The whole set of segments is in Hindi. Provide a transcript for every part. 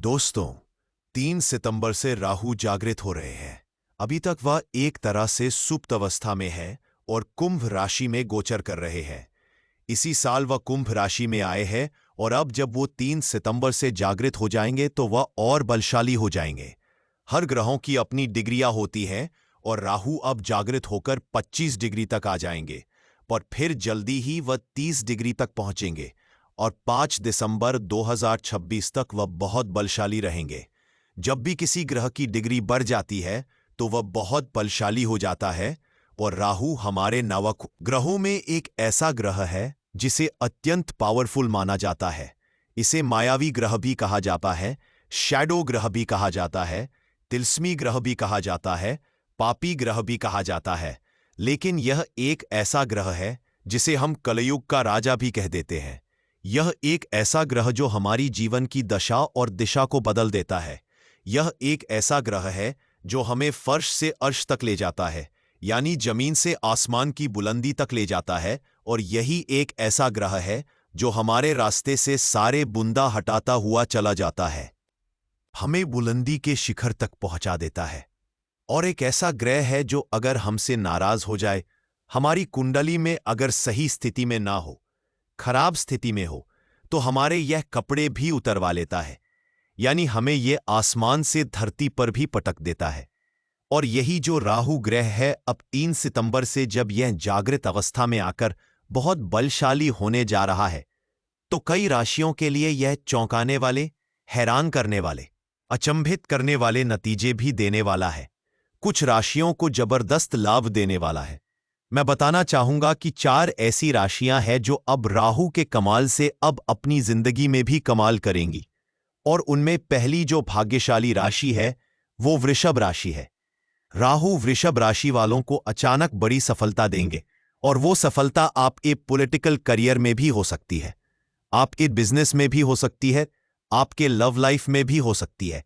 दोस्तों, 3 सितंबर से राहु जागृत हो रहे हैं। अभी तक वह एक तरह से सुप्त अवस्था में है और कुंभ राशि में गोचर कर रहे हैं। इसी साल वह कुंभ राशि में आए हैं और अब जब वो 3 सितंबर से जागृत हो जाएंगे तो वह और बलशाली हो जाएंगे। हर ग्रहों की अपनी डिग्रियां होती हैं और राहु अब जागृत होकर 25 डिग्री तक आ जाएंगे, पर फिर जल्दी ही वह 30 डिग्री तक पहुंचेंगे और 5 दिसंबर 2026 तक वह बहुत बलशाली रहेंगे। जब भी किसी ग्रह की डिग्री बढ़ जाती है तो वह बहुत बलशाली हो जाता है और राहु हमारे नवक ग्रहों में एक ऐसा ग्रह है जिसे अत्यंत पावरफुल माना जाता है। इसे मायावी ग्रह भी कहा जाता है, शैडो ग्रह भी कहा जाता है, तिलस्मी ग्रह भी कहा जाता है, पापी ग्रह भी कहा जाता है। लेकिन यह एक ऐसा ग्रह है जिसे हम कलयुग का राजा भी कह देते हैं। यह एक ऐसा ग्रह जो हमारी जीवन की दशा और दिशा को बदल देता है। यह एक ऐसा ग्रह है जो हमें फर्श से अर्श तक ले जाता है, यानी जमीन से आसमान की बुलंदी तक ले जाता है। और यही एक ऐसा ग्रह है जो हमारे रास्ते से सारे बुंदा हटाता हुआ चला जाता है, हमें बुलंदी के शिखर तक पहुंचा देता है। और एक ऐसा ग्रह है जो अगर हमसे नाराज हो जाए, हमारी कुंडली में अगर सही स्थिति में ना हो, खराब स्थिति में हो, तो हमारे यह कपड़े भी उतरवा लेता है, यानी हमें यह आसमान से धरती पर भी पटक देता है। और यही जो राहु ग्रह है, अब 3 सितंबर से जब यह जागृत अवस्था में आकर बहुत बलशाली होने जा रहा है, तो कई राशियों के लिए यह चौंकाने वाले, हैरान करने वाले, अचंभित करने वाले नतीजे भी देने वाला है। कुछ राशियों को जबरदस्त लाभ देने वाला है। मैं बताना चाहूंगा कि 4 ऐसी राशियां हैं जो अब राहु के कमाल से अब अपनी जिंदगी में भी कमाल करेंगी। और उनमें पहली जो भाग्यशाली राशि है वो वृषभ राशि है। राहु वृषभ राशि वालों को अचानक बड़ी सफलता देंगे, और वो सफलता आपके पॉलिटिकल करियर में भी हो सकती है, आपके बिजनेस में भी हो सकती है, आपके लव लाइफ में भी हो सकती है,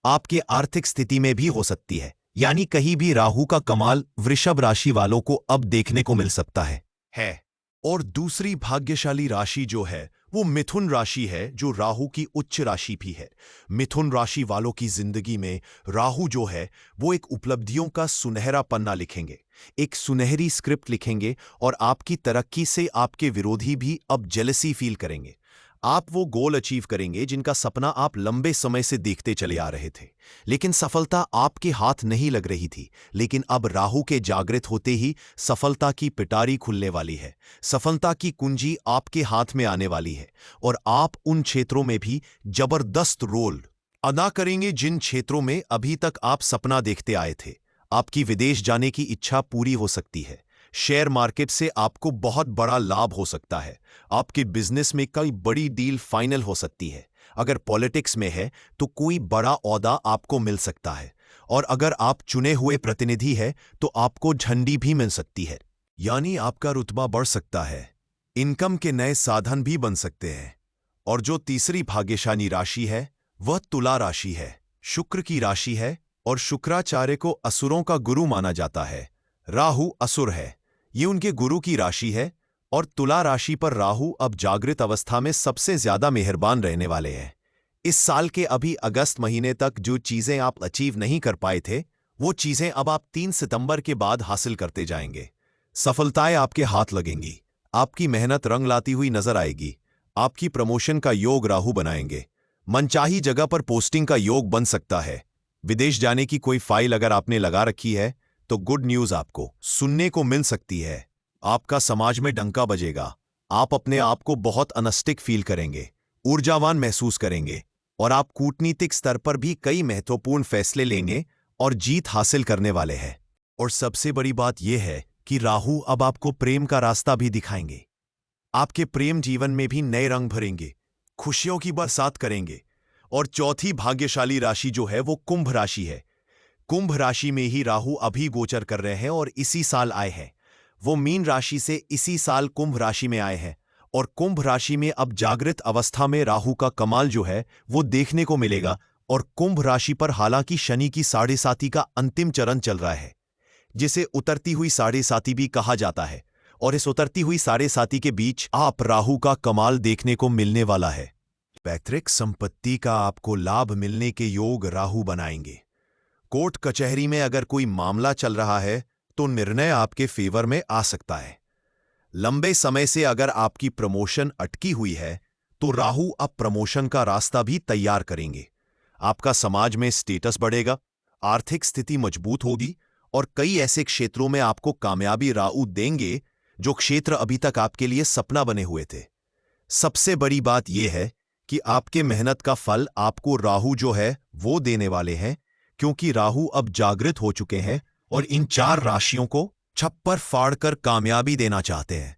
आपके आर्थिक स्थिति में भी हो सकती है। यानी कहीं भी राहु का कमाल वृषभ राशि वालों को अब देखने को मिल सकता है। और दूसरी भाग्यशाली राशि जो है वो मिथुन राशि है, जो राहु की उच्च राशि भी है। मिथुन राशि वालों की जिंदगी में राहु जो है वो एक उपलब्धियों का सुनहरा पन्ना लिखेंगे, एक सुनहरी स्क्रिप्ट लिखेंगे, और आपकी तरक्की से आपके विरोधी भी अब जेलसी फील करेंगे। आप वो गोल अचीव करेंगे जिनका सपना आप लंबे समय से देखते चले आ रहे थे, लेकिन सफलता आपके हाथ नहीं लग रही थी। लेकिन अब राहु के जागृत होते ही सफलता की पिटारी खुलने वाली है, सफलता की कुंजी आपके हाथ में आने वाली है, और आप उन क्षेत्रों में भी जबरदस्त रोल अदा करेंगे जिन क्षेत्रों में अभी तक आप सपना देखते आए थे। आपकी विदेश जाने की इच्छा पूरी हो सकती है। शेयर मार्केट से आपको बहुत बड़ा लाभ हो सकता है। आपके बिजनेस में कई बड़ी डील फाइनल हो सकती है। अगर पॉलिटिक्स में है तो कोई बड़ा ओहदा आपको मिल सकता है, और अगर आप चुने हुए प्रतिनिधि है तो आपको झंडी भी मिल सकती है, यानी आपका रुतबा बढ़ सकता है। इनकम के नए साधन भी बन सकते हैं। और जो तीसरी भाग्यशाली राशि है वह तुला राशि है। शुक्र की राशि है और शुक्राचार्य को असुरों का गुरु माना जाता है। राहु असुर है, ये उनके गुरु की राशि है, और तुला राशि पर राहु अब जागृत अवस्था में सबसे ज्यादा मेहरबान रहने वाले हैं। इस साल के अभी अगस्त महीने तक जो चीजें आप अचीव नहीं कर पाए थे, वो चीजें अब आप 3 सितंबर के बाद हासिल करते जाएंगे। सफलताएं आपके हाथ लगेंगी, आपकी मेहनत रंग लाती हुई नजर आएगी। आपकी प्रमोशन का योग राहु बनाएंगे। मनचाही जगह पर पोस्टिंग का योग बन सकता है। विदेश जाने की कोई फाइल अगर आपने लगा रखी है तो गुड न्यूज आपको सुनने को मिल सकती है। आपका समाज में डंका बजेगा। आप अपने आप को बहुत अनस्टिक फील करेंगे, ऊर्जावान महसूस करेंगे, और आप कूटनीतिक स्तर पर भी कई महत्वपूर्ण फैसले लेंगे और जीत हासिल करने वाले हैं। और सबसे बड़ी बात यह है कि राहु अब आपको प्रेम का रास्ता भी दिखाएंगे। आपके प्रेम जीवन में भी नए रंग भरेंगे, खुशियों की बरसात करेंगे। और चौथी भाग्यशाली राशि जो है वो कुंभ राशि है। कुंभ राशि में ही राहु अभी गोचर कर रहे हैं और इसी साल आए हैं। वो मीन राशि से इसी साल कुंभ राशि में आए हैं, और कुंभ राशि में अब जागृत अवस्था में राहु का कमाल जो है वो देखने को मिलेगा। और कुंभ राशि पर हालांकि शनि की 7.5 का अंतिम चरण चल रहा है, जिसे उतरती हुई 7.5 भी कहा जाता है। और इस उतरती हुई 7.5 के बीच आप राहु का कमाल देखने को मिलने वाला है। पैतृक संपत्ति का आपको लाभ मिलने के योग राहु बनाएंगे। कोर्ट कचहरी में अगर कोई मामला चल रहा है तो निर्णय आपके फेवर में आ सकता है। लंबे समय से अगर आपकी प्रमोशन अटकी हुई है तो राहु अब प्रमोशन का रास्ता भी तैयार करेंगे। आपका समाज में स्टेटस बढ़ेगा, आर्थिक स्थिति मजबूत होगी और कई ऐसे क्षेत्रों में आपको कामयाबी राहु देंगे जो क्षेत्र अभी तक आपके लिए सपना बने हुए थे। सबसे बड़ी बात यह है कि आपके मेहनत का फल आपको राहु जो है वो देने वाले हैं, क्योंकि राहु अब जागृत हो चुके हैं और इन 4 राशियों को छप्पर फाड़कर कामयाबी देना चाहते हैं।